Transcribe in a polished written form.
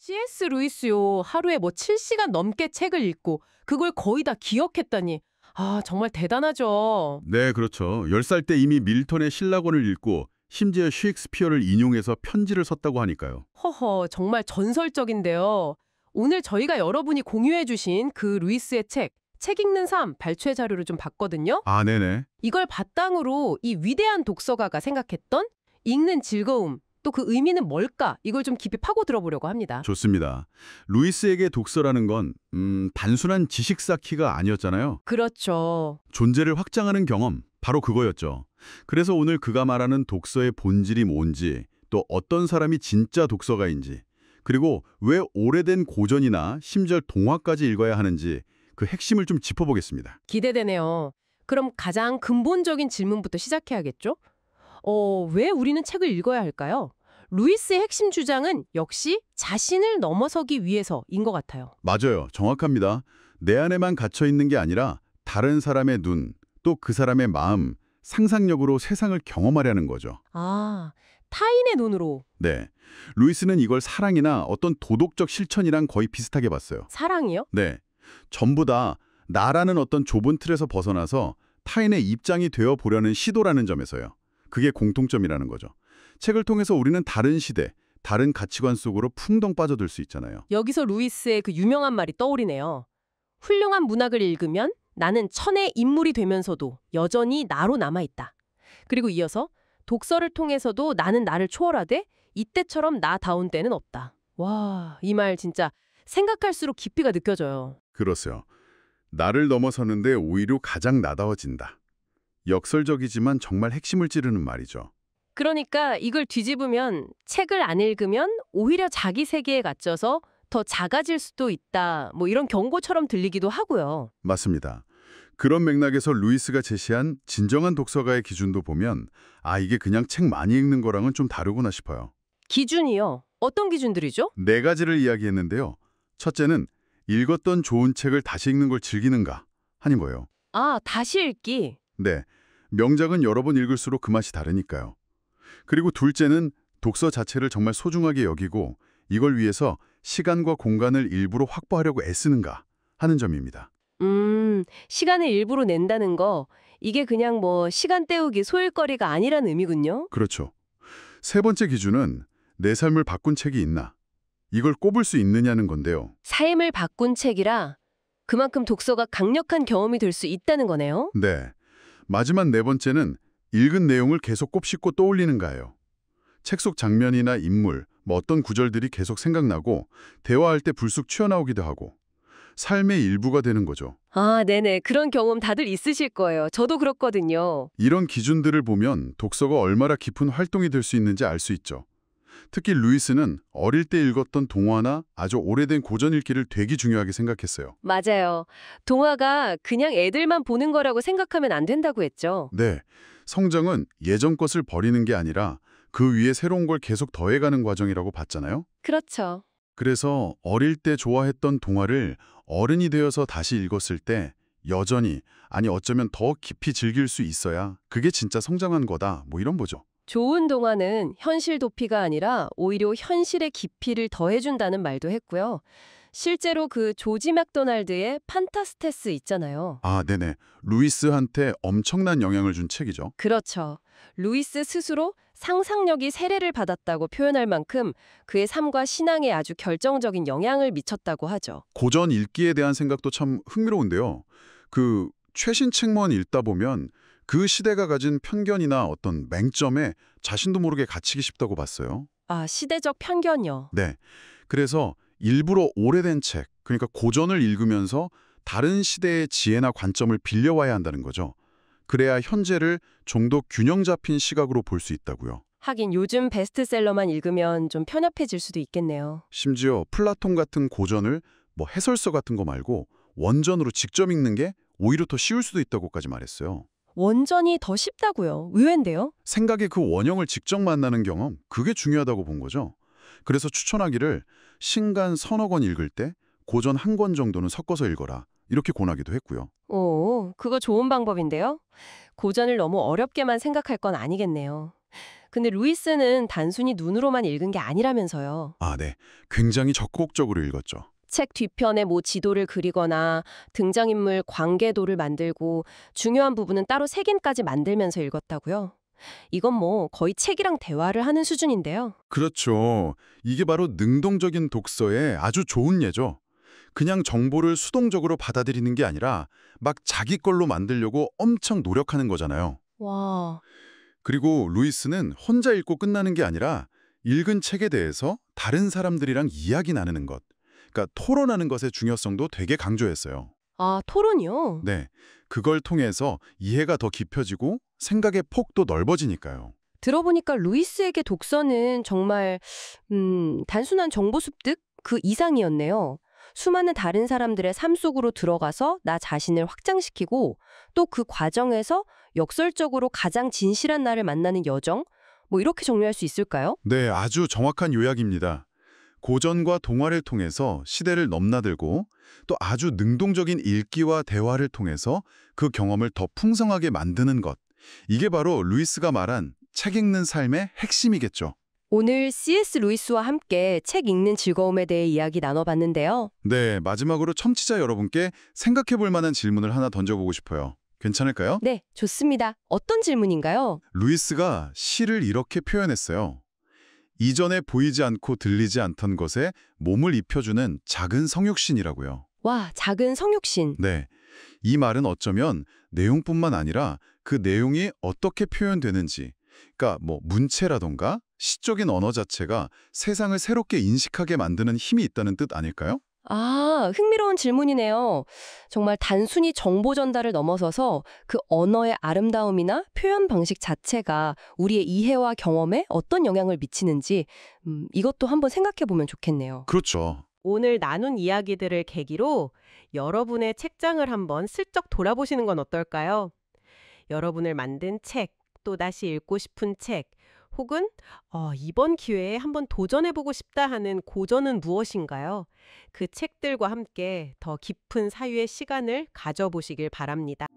C.S. 루이스요. 하루에 뭐 7시간 넘게 책을 읽고 그걸 거의 다 기억했다니. 아, 정말 대단하죠. 네, 그렇죠. 10살 때 이미 밀턴의 신라권을 읽고 심지어 셰익스피어를 인용해서 편지를 썼다고 하니까요. 허허, 정말 전설적인데요. 오늘 저희가 여러분이 공유해 주신 그 루이스의 책 읽는 삶 발췌 자료를 좀 봤거든요. 아, 네네. 이걸 바탕으로 이 위대한 독서가가 생각했던 읽는 즐거움, 또 그 의미는 뭘까? 이걸 좀 깊이 파고 들어보려고 합니다. 좋습니다. 루이스에게 독서라는 건 단순한 지식 쌓기가 아니었잖아요. 그렇죠. 존재를 확장하는 경험, 바로 그거였죠. 그래서 오늘 그가 말하는 독서의 본질이 뭔지, 또 어떤 사람이 진짜 독서가인지, 그리고 왜 오래된 고전이나 심지어 동화까지 읽어야 하는지 그 핵심을 좀 짚어보겠습니다. 기대되네요. 그럼 가장 근본적인 질문부터 시작해야겠죠? 왜 우리는 책을 읽어야 할까요? 루이스의 핵심 주장은 역시 자신을 넘어서기 위해서인 것 같아요. 맞아요. 정확합니다. 내 안에만 갇혀 있는 게 아니라 다른 사람의 눈, 또 그 사람의 마음, 상상력으로 세상을 경험하려는 거죠. 아, 타인의 눈으로 네. 루이스는 이걸 사랑이나 어떤 도덕적 실천이랑 거의 비슷하게 봤어요. 사랑이요? 네. 전부 다 나라는 어떤 좁은 틀에서 벗어나서 타인의 입장이 되어 보려는 시도라는 점에서요. 그게 공통점이라는 거죠. 책을 통해서 우리는 다른 시대, 다른 가치관 속으로 풍덩 빠져들 수 있잖아요. 여기서 루이스의 그 유명한 말이 떠오르네요. 훌륭한 문학을 읽으면 나는 천의 인물이 되면서도 여전히 나로 남아있다. 그리고 이어서 독서를 통해서도 나는 나를 초월하되 이때처럼 나다운 때는 없다. 와, 이 말 진짜 생각할수록 깊이가 느껴져요. 그렇어요. 나를 넘어서는데 오히려 가장 나다워진다. 역설적이지만 정말 핵심을 찌르는 말이죠. 그러니까 이걸 뒤집으면 책을 안 읽으면 오히려 자기 세계에 갇혀서 더 작아질 수도 있다. 뭐 이런 경고처럼 들리기도 하고요. 맞습니다. 그런 맥락에서 루이스가 제시한 진정한 독서가의 기준도 보면 이게 그냥 책 많이 읽는 거랑은 좀 다르구나 싶어요. 기준이요? 어떤 기준들이죠? 4가지를 이야기했는데요. 첫째는 읽었던 좋은 책을 다시 읽는 걸 즐기는가 하는 거예요. 아, 다시 읽기. 네, 명작은 여러 번 읽을수록 그 맛이 다르니까요. 그리고 둘째는 독서 자체를 정말 소중하게 여기고 이걸 위해서 시간과 공간을 일부러 확보하려고 애쓰는가 하는 점입니다. 시간을 일부러 낸다는 거, 이게 그냥 뭐 시간 때우기 소일거리가 아니란 의미군요. 그렇죠. 세 번째 기준은 내 삶을 바꾼 책이 있나? 이걸 꼽을 수 있느냐는 건데요. 삶을 바꾼 책이라 그만큼 독서가 강력한 경험이 될 수 있다는 거네요. 네. 마지막 4번째는 읽은 내용을 계속 곱씹고 떠올리는가예요. 책 속 장면이나 인물, 어떤 구절들이 계속 생각나고 대화할 때 불쑥 튀어나오기도 하고 삶의 일부가 되는 거죠. 아, 네네. 그런 경험 다들 있으실 거예요. 저도 그렇거든요. 이런 기준들을 보면 독서가 얼마나 깊은 활동이 될 수 있는지 알 수 있죠. 특히 루이스는 어릴 때 읽었던 동화나 아주 오래된 고전 읽기를 되게 중요하게 생각했어요. 맞아요. 동화가 그냥 애들만 보는 거라고 생각하면 안 된다고 했죠. 네, 성장은 예전 것을 버리는 게 아니라 그 위에 새로운 걸 계속 더해가는 과정이라고 봤잖아요. 그렇죠. 그래서 어릴 때 좋아했던 동화를 어른이 되어서 다시 읽었을 때 여전히, 어쩌면 더 깊이 즐길 수 있어야 그게 진짜 성장한 거다, 이런 거죠. 좋은 동화는 현실 도피가 아니라 오히려 현실의 깊이를 더해준다는 말도 했고요. 실제로 그 조지 맥도날드의 판타스테스 있잖아요. 아, 네네. 루이스한테 엄청난 영향을 준 책이죠. 그렇죠. 루이스 스스로 상상력이 세례를 받았다고 표현할 만큼 그의 삶과 신앙에 아주 결정적인 영향을 미쳤다고 하죠. 고전 읽기에 대한 생각도 참 흥미로운데요. 그 최신 책만 읽다 보면 그 시대가 가진 편견이나 어떤 맹점에 자신도 모르게 갇히기 쉽다고 봤어요. 아, 시대적 편견이요. 네. 그래서 일부러 오래된 책, 그러니까 고전을 읽으면서 다른 시대의 지혜나 관점을 빌려와야 한다는 거죠. 그래야 현재를 좀 더 균형 잡힌 시각으로 볼 수 있다고요. 하긴 요즘 베스트셀러만 읽으면 좀 편협해질 수도 있겠네요. 심지어 플라톤 같은 고전을 해설서 같은 거 말고 원전으로 직접 읽는 게 오히려 더 쉬울 수도 있다고까지 말했어요. 원전이 더 쉽다고요? 의외인데요? 생각의 그 원형을 직접 만나는 경험, 그게 중요하다고 본 거죠. 그래서 추천하기를 신간 서너 권 읽을 때 고전 한 권 정도는 섞어서 읽어라, 이렇게 권하기도 했고요. 오, 그거 좋은 방법인데요? 고전을 너무 어렵게만 생각할 건 아니겠네요. 근데 루이스는 단순히 눈으로만 읽은 게 아니라면서요. 아, 네. 굉장히 적극적으로 읽었죠. 책 뒤편에 뭐 지도를 그리거나 등장인물 관계도를 만들고 중요한 부분은 따로 색인까지 만들면서 읽었다고요. 이건 뭐 거의 책이랑 대화를 하는 수준인데요. 그렇죠. 이게 바로 능동적인 독서의 아주 좋은 예죠. 그냥 정보를 수동적으로 받아들이는 게 아니라 막 자기 걸로 만들려고 엄청 노력하는 거잖아요. 와, 그리고 루이스는 혼자 읽고 끝나는 게 아니라 읽은 책에 대해서 다른 사람들이랑 이야기 나누는 것, 그러니까 토론하는 것의 중요성도 되게 강조했어요. 아, 토론이요? 네, 그걸 통해서 이해가 더 깊어지고 생각의 폭도 넓어지니까요. 들어보니까 루이스에게 독서는 정말 단순한 정보 습득 그 이상이었네요. 수많은 다른 사람들의 삶 속으로 들어가서 나 자신을 확장시키고 또 그 과정에서 역설적으로 가장 진실한 나를 만나는 여정? 뭐 이렇게 정리할 수 있을까요? 네, 아주 정확한 요약입니다. 고전과 동화를 통해서 시대를 넘나들고 또 아주 능동적인 읽기와 대화를 통해서 그 경험을 더 풍성하게 만드는 것. 이게 바로 루이스가 말한 책 읽는 삶의 핵심이겠죠. 오늘 C.S. 루이스와 함께 책 읽는 즐거움에 대해 이야기 나눠봤는데요. 네, 마지막으로 청취자 여러분께 생각해 볼 만한 질문을 하나 던져보고 싶어요. 괜찮을까요? 네, 좋습니다. 어떤 질문인가요? 루이스가 시를 이렇게 표현했어요. 이전에 보이지 않고 들리지 않던 것에 몸을 입혀주는 작은 성육신이라고요. 와, 작은 성육신. 네, 이 말은 어쩌면 내용뿐만 아니라 그 내용이 어떻게 표현되는지, 그러니까 뭐 문체라던가 시적인 언어 자체가 세상을 새롭게 인식하게 만드는 힘이 있다는 뜻 아닐까요? 아, 흥미로운 질문이네요. 정말 단순히 정보 전달을 넘어서서 그 언어의 아름다움이나 표현 방식 자체가 우리의 이해와 경험에 어떤 영향을 미치는지 이것도 한번 생각해 보면 좋겠네요. 그렇죠. 오늘 나눈 이야기들을 계기로 여러분의 책장을 한번 슬쩍 돌아보시는 건 어떨까요? 여러분을 만든 책, 또 다시 읽고 싶은 책, 혹은 이번 기회에 한번 도전해보고 싶다 하는 고전은 무엇인가요? 그 책들과 함께 더 깊은 사유의 시간을 가져보시길 바랍니다.